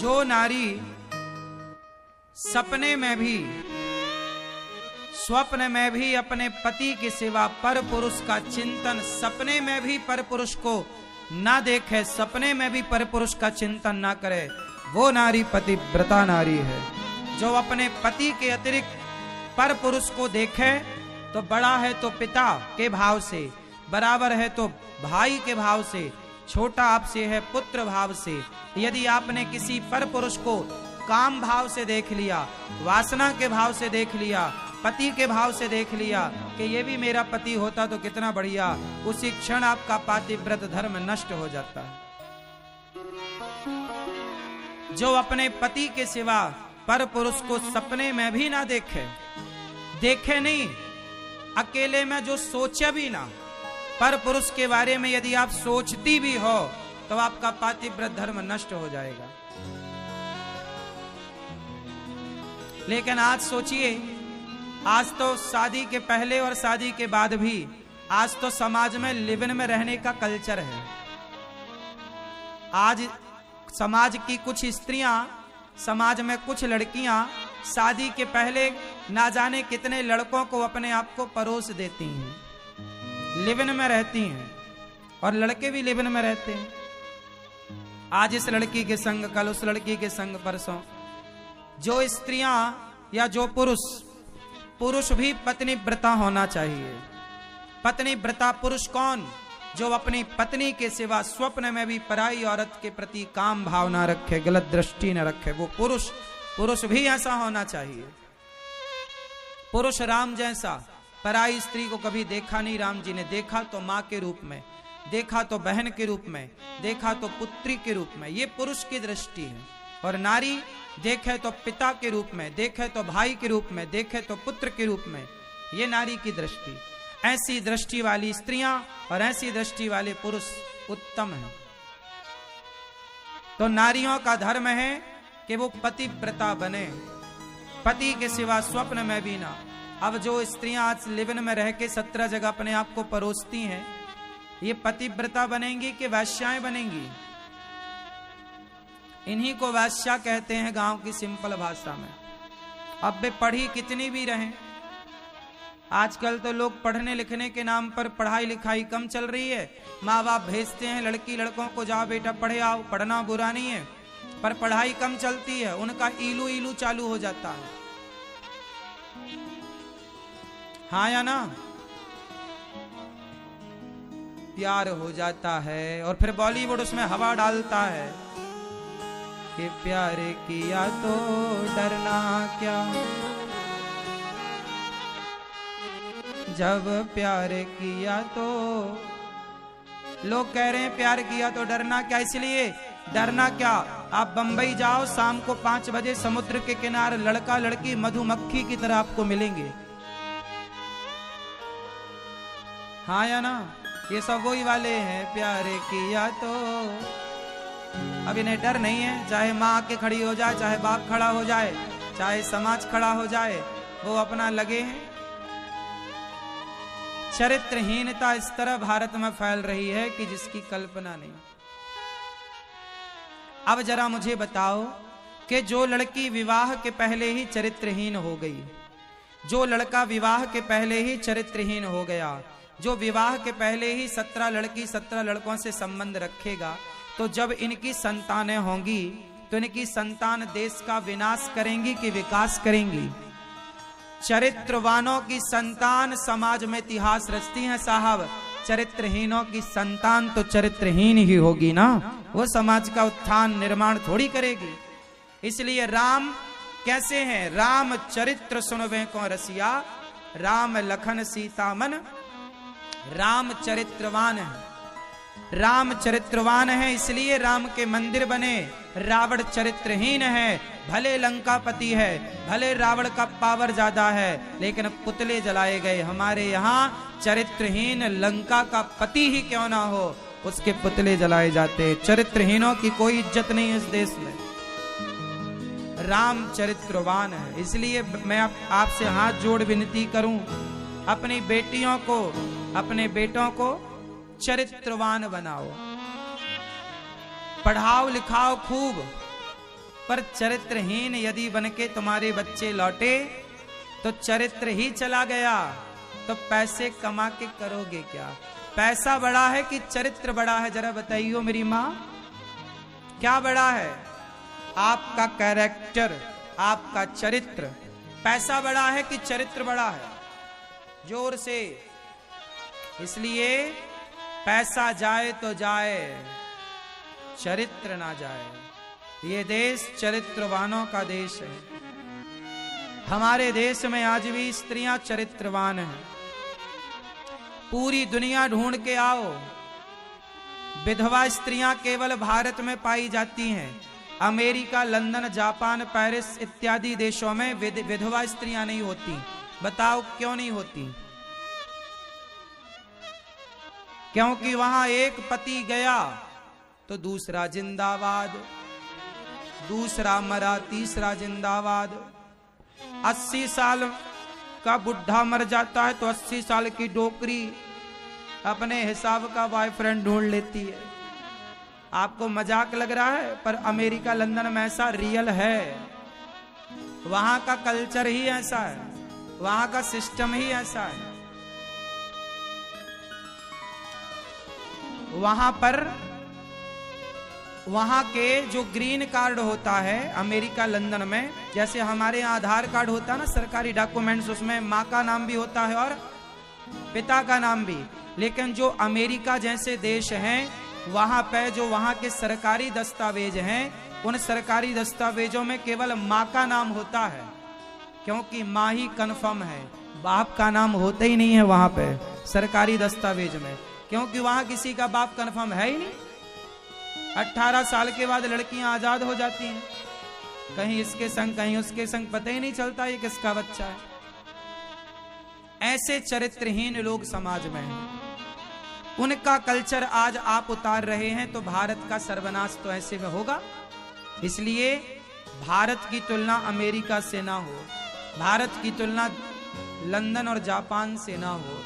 जो नारी सपने में भी स्वप्न में भी अपने पति के सिवा पर पुरुष का चिंतन, सपने में भी पर पुरुष को ना देखे, सपने में भी पर पुरुष का चिंतन ना करे, वो नारी पतिव्रता नारी है। जो अपने पति के अतिरिक्त पर पुरुष को देखे तो बड़ा है तो पिता के भाव से, बराबर है तो भाई के भाव से, छोटा आपसे है पुत्र भाव से। यदि आपने किसी पर पुरुष को काम भाव से देख लिया, वासना के भाव से देख लिया, पति के भाव से देख लिया कि ये भी मेरा पति होता तो कितना बढ़िया, उसी क्षण आपका पातिव्रत धर्म नष्ट हो जाता है। जो अपने पति के सिवा पर पुरुष को सपने में भी ना देखे, देखे नहीं, अकेले में जो सोचे भी ना, पर पुरुष के बारे में यदि आप सोचती भी हो तो आपका पातिव्रत धर्म नष्ट हो जाएगा। लेकिन आज सोचिए, आज तो शादी के पहले और शादी के बाद भी आज तो समाज में लिव इन में रहने का कल्चर है। आज समाज की कुछ स्त्रियां, समाज में कुछ लड़कियां शादी के पहले ना जाने कितने लड़कों को अपने आप को परोस देती हैं, लिव इन में रहती हैं, और लड़के भी लिव इन में रहते हैं। आज इस लड़की के संग, कल उस लड़की के संग, परसों। जो स्त्रियां या जो पुरुष भी पत्नी व्रता होना चाहिए। पत्नी व्रता पुरुष कौन? जो अपनी पत्नी के सिवा स्वप्न में भी पराई औरत के प्रति काम भाव ना रखे, गलत दृष्टि न रखे, वो पुरुष भी ऐसा होना चाहिए। पुरुष राम जैसा पराई स्त्री को कभी देखा नहीं। राम जी ने देखा तो मां के रूप में, देखा तो बहन के रूप में, देखा तो पुत्री के रूप में, ये पुरुष की दृष्टि है। और नारी देखे तो पिता के रूप में, देखे तो भाई के रूप में, देखे तो पुत्र के रूप में, ये नारी की दृष्टि। ऐसी दृष्टि वाली स्त्रियां और ऐसी दृष्टि वाले पुरुष उत्तम हैं। तो नारियों का धर्म है कि वो पतिव्रता बने, पति के सिवा स्वप्न में भी ना। अब जो स्त्रियां आज लिव इन में रह के 17 जगह अपने आप को परोसती हैं, ये पतिव्रता बनेंगी कि वैश्याएं बनेंगी? इन्हीं को वैश्या कहते हैं गांव की सिंपल भाषा में। अब वे पढ़ी कितनी भी रहें, आजकल तो लोग पढ़ने लिखने के नाम पर पढ़ाई लिखाई कम चल रही है। माँ बाप भेजते हैं लड़की लड़कों को, जाओ बेटा पढ़े आओ, पढ़ना बुरा नहीं है, पर पढ़ाई कम चलती है, उनका इलू इलू चालू हो जाता है। हाँ या ना? प्यार हो जाता है और फिर बॉलीवुड उसमें हवा डालता है कि प्यार किया तो डरना क्या, जब प्यार किया तो। लोग कह रहे हैं प्यार किया तो डरना क्या, इसलिए डरना क्या? आप बंबई जाओ, शाम को 5 बजे समुद्र के किनारे लड़का लड़की मधुमक्खी की तरह आपको मिलेंगे। हाँ या ना? ये सब वही वाले हैं, प्यार किया तो। अब इन्हें डर नहीं है, चाहे माँ आके खड़ी हो जाए, चाहे बाप खड़ा हो जाए, चाहे समाज खड़ा हो जाए, वो अपना लगे हैं। चरित्रहीनता इस तरह भारत में फैल रही है कि जिसकी कल्पना नहीं। अब जरा मुझे बताओ कि जो लड़की विवाह के पहले ही चरित्रहीन हो गई, जो लड़का विवाह के पहले ही चरित्रहीन हो गया, जो विवाह के पहले ही 17 लड़की 17 लड़कों से संबंध रखेगा, तो जब इनकी संतानें होंगी तो इनकी संतान देश का विनाश करेंगी कि विकास करेंगी? चरित्रवानों की संतान समाज में इतिहास रचती है साहब, चरित्रहीनों की संतान तो चरित्रहीन ही होगी ना, वो समाज का उत्थान निर्माण थोड़ी करेगी। इसलिए राम कैसे हैं? राम चरित्र सुनवे को रसिया, राम लखन सीता मन, राम चरित्रवान है। राम चरित्रवान है इसलिए राम के मंदिर बने। रावण चरित्रहीन है, भले लंकापति है, भले रावण का पावर ज्यादा है, लेकिन पुतले जलाए गए। हमारे यहाँ चरित्रहीन लंका का पति ही क्यों ना हो, उसके पुतले जलाए जाते। चरित्रहीनों की कोई इज्जत नहीं है इस देश में। राम चरित्रवान है, इसलिए मैं आपसे हाथ जोड़ विनती करूं, अपनी बेटियों को, अपने बेटों को चरित्रवान बनाओ, पढ़ाओ लिखाओ खूब, पर चरित्रहीन यदि बनके तुम्हारे बच्चे लौटे तो चरित्र ही चला गया, तो पैसे कमा के करोगे क्या? पैसा बड़ा है कि चरित्र बड़ा है? जरा बताइयो मेरी माँ, क्या बड़ा है? आपका कैरेक्टर, आपका चरित्र। पैसा बड़ा है कि चरित्र बड़ा है? जोर से। इसलिए पैसा जाए तो जाए, चरित्र ना जाए। ये देश चरित्रवानों का देश है। हमारे देश में आज भी स्त्रियां चरित्रवान हैं। पूरी दुनिया ढूंढ के आओ, विधवा स्त्रियां केवल भारत में पाई जाती हैं। अमेरिका, लंदन, जापान, पेरिस इत्यादि देशों में विधवा स्त्रियां नहीं होती। बताओ क्यों नहीं होती? क्योंकि वहां एक पति गया तो दूसरा जिंदाबाद, दूसरा मरा, तीसरा जिंदाबाद। 80 साल का बुढ़ा मर जाता है तो 80 साल की डोकरी अपने हिसाब का बॉयफ्रेंड ढूंढ लेती है। आपको मजाक लग रहा है, पर अमेरिका, लंदन में ऐसा रियल है। वहां का कल्चर ही ऐसा है, वहां का सिस्टम ही ऐसा है। वहां पर वहां के जो ग्रीन कार्ड होता है अमेरिका, लंदन में, जैसे हमारे यहाँ आधार कार्ड होता है ना, सरकारी डॉक्यूमेंट्स, उसमें माँ का नाम भी होता है और पिता का नाम भी। लेकिन जो अमेरिका जैसे देश हैं, वहां पे जो वहां के सरकारी दस्तावेज हैं, उन सरकारी दस्तावेजों में केवल माँ का नाम होता है, क्योंकि माँ ही कन्फर्म है। बाप का नाम होता ही नहीं है वहां पे सरकारी दस्तावेज में, क्योंकि वहां किसी का बाप कन्फर्म है ही नहीं। 18 साल के बाद लड़कियां आजाद हो जाती हैं, कहीं इसके संग कहीं उसके संग, पता ही नहीं चलता ये किसका बच्चा है। ऐसे चरित्रहीन लोग समाज में हैं, उनका कल्चर आज आप उतार रहे हैं, तो भारत का सर्वनाश तो ऐसे में होगा। इसलिए भारत की तुलना अमेरिका से ना हो, भारत की तुलना लंदन और जापान से ना हो।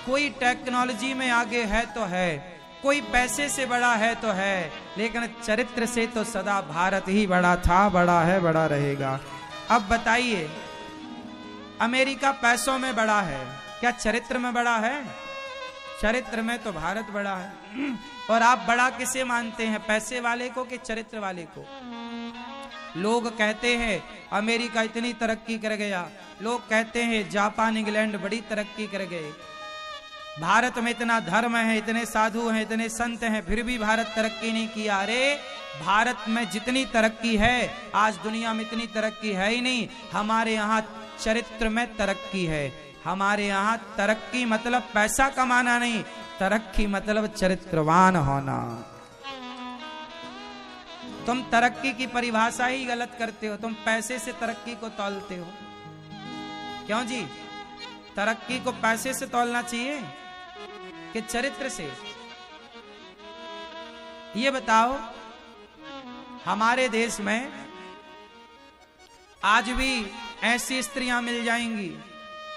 कोई टेक्नोलॉजी में आगे है तो है, कोई पैसे से बड़ा है तो है, लेकिन चरित्र से तो सदा भारत ही बड़ा था, बड़ा है, बड़ा रहेगा। अब बताइए, अमेरिका पैसों में बड़ा है, क्या चरित्र में बड़ा है? चरित्र में तो भारत बड़ा है। और आप बड़ा किसे मानते हैं, पैसे वाले को कि चरित्र वाले को? लोग कहते हैं अमेरिका इतनी तरक्की कर गया, लोग कहते हैं जापान, इंग्लैंड बड़ी तरक्की कर गए। भारत में इतना धर्म है, इतने साधु हैं, इतने संत हैं, फिर भी भारत तरक्की नहीं किया। अरे भारत में जितनी तरक्की है, आज दुनिया में इतनी तरक्की है ही नहीं। हमारे यहाँ चरित्र में तरक्की है। हमारे यहाँ तरक्की मतलब पैसा कमाना नहीं, तरक्की मतलब चरित्रवान होना। तुम तरक्की की परिभाषा ही गलत करते हो, तुम पैसे से तरक्की को तौलते हो। क्यों जी? तरक्की को पैसे से तौलना चाहिए कि चरित्र से? ये बताओ, हमारे देश में आज भी ऐसी स्त्रियां मिल जाएंगी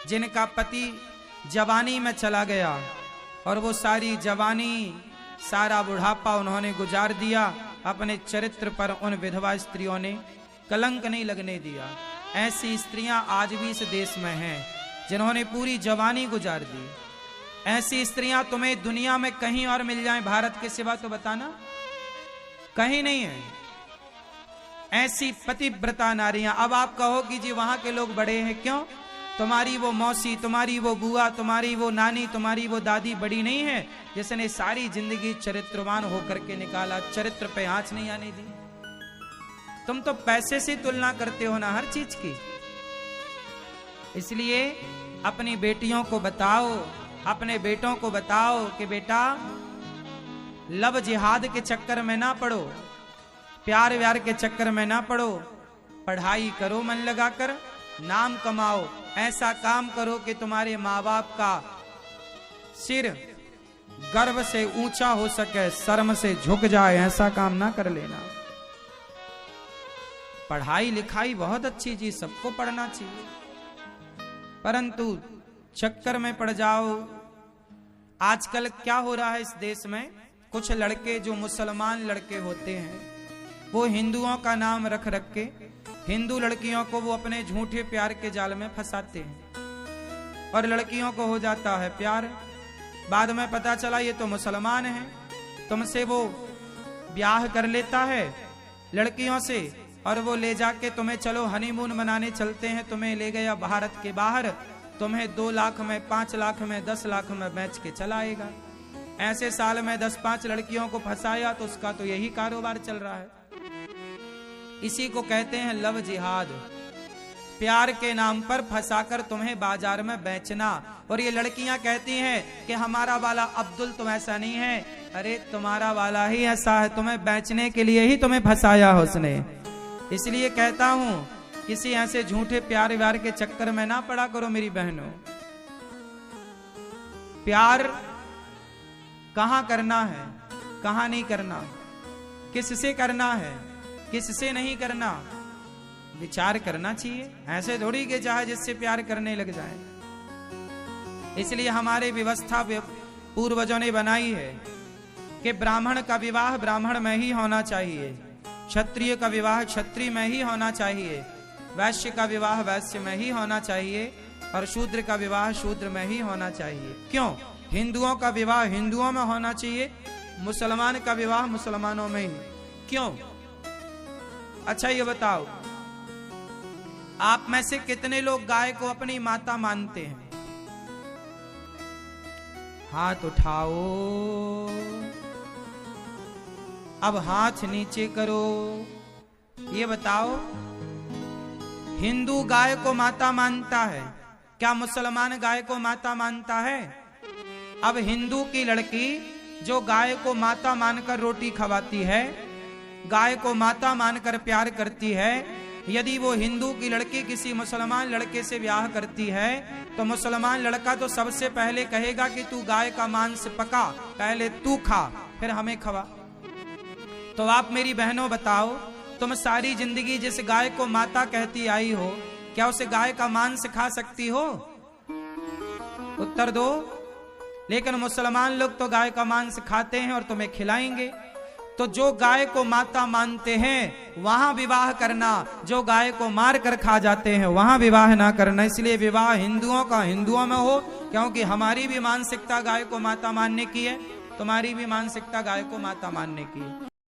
जिनका पति जवानी में चला गया और वो सारी जवानी, सारा बुढ़ापा उन्होंने गुजार दिया, अपने चरित्र पर उन विधवा स्त्रियों ने कलंक नहीं लगने दिया। ऐसी स्त्रियां आज भी इस देश में हैं जिन्होंने पूरी जवानी गुजार दी। ऐसी स्त्रियां तुम्हें दुनिया में कहीं और मिल जाएं भारत के सिवा तो बताना, कहीं नहीं है। ऐसी पतिव्रता नारियां। अब आप कहो कि जी वहां के लोग बड़े हैं, क्यों? तुम्हारी वो मौसी, तुम्हारी वो बुआ, तुम्हारी वो नानी, तुम्हारी वो दादी बड़ी नहीं है जिसने सारी जिंदगी चरित्रवान होकर के निकाला, चरित्र पे आंच नहीं आने दी? तुम तो पैसे से तुलना करते हो ना हर चीज की। इसलिए अपनी बेटियों को बताओ, अपने बेटों को बताओ कि बेटा लव जिहाद के चक्कर में ना पड़ो, प्यार व्यार के चक्कर में ना पड़ो, पढ़ाई करो मन लगाकर, नाम कमाओ, ऐसा काम करो कि तुम्हारे माँ बाप का सिर गर्व से ऊंचा हो सके, शर्म से झुक जाए, ऐसा काम ना कर लेना। पढ़ाई लिखाई बहुत अच्छी चीज, सबको पढ़ना चाहिए, परंतु चक्कर में पड़ जाओ। आजकल क्या हो रहा है इस देश में, कुछ लड़के जो मुसलमान लड़के होते हैं वो हिंदुओं का नाम रख रख के हिंदू लड़कियों को वो अपने झूठे प्यार के जाल में फंसाते हैं और लड़कियों को हो जाता है प्यार। बाद में पता चला ये तो मुसलमान है, तुमसे वो ब्याह कर लेता है लड़कियों से और वो ले जाके तुम्हें चलो हनीमून मनाने चलते हैं, तुम्हें ले गया भारत के बाहर, तुम्हें 2 लाख में 5 लाख में 10 लाख में बेच के चलाएगा। ऐसे साल में 10-5 लड़कियों को फंसाया तो उसका तो यही कारोबार चल रहा है। इसी को कहते हैं लव जिहाद, प्यार के नाम पर फंसाकर तुम्हें बाजार में बेचना। और ये लड़कियां कहती हैं कि हमारा वाला अब्दुल तुम ऐसा नहीं है, अरे तुम्हारा वाला ही ऐसा है, तुम्हें बेचने के लिए ही तुम्हें फंसाया है उसने। इसलिए कहता हूं किसी ऐसे झूठे प्यार व्यार के चक्कर में ना पड़ा करो मेरी बहनों। प्यार कहां करना है, कहां नहीं करना, किससे करना है, किससे नहीं करना, विचार करना चाहिए। ऐसे थोड़ी के चाहे जिससे प्यार करने लग जाए। इसलिए हमारे व्यवस्था पूर्वजों ने बनाई है कि ब्राह्मण का विवाह ब्राह्मण में ही होना चाहिए, क्षत्रिय का विवाह क्षत्रिय में ही होना चाहिए, वैश्य का विवाह वैश्य में ही होना चाहिए और शूद्र का विवाह शूद्र में ही होना चाहिए। क्यों? हिंदुओं का विवाह हिंदुओं में होना चाहिए, मुसलमान का विवाह मुसलमानों में ही। क्यों? अच्छा ये बताओ, आप में से कितने लोग गाय को अपनी माता मानते हैं? हाथ उठाओ, अब हाथ नीचे करो। ये बताओ, हिंदू गाय को माता मानता है, क्या मुसलमान गाय को माता मानता है? अब हिंदू की लड़की जो गाय को माता मानकर रोटी खवाती है, गाय को माता मानकर प्यार करती है, यदि वो हिंदू की लड़की किसी मुसलमान लड़के से ब्याह करती है तो मुसलमान लड़का तो सबसे पहले कहेगा कि तू गाय का मांस पका, पहले तू खा फिर हमें खवा। तो आप मेरी बहनों बताओ, तुम सारी जिंदगी जिस गाय को माता कहती आई हो, क्या उसे गाय का मांस खा सकती हो? उत्तर दो। लेकिन मुसलमान लोग तो गाय का मांस खाते हैं और तुम्हें खिलाएंगे। तो जो गाय को माता मानते हैं वहां विवाह करना, जो गाय को मार कर खा जाते हैं वहां विवाह ना करना। इसलिए विवाह हिंदुओं का हिंदुओं में हो, क्योंकि हमारी भी मानसिकता गाय को माता मानने की है, तुम्हारी भी मानसिकता गाय को माता मानने की है।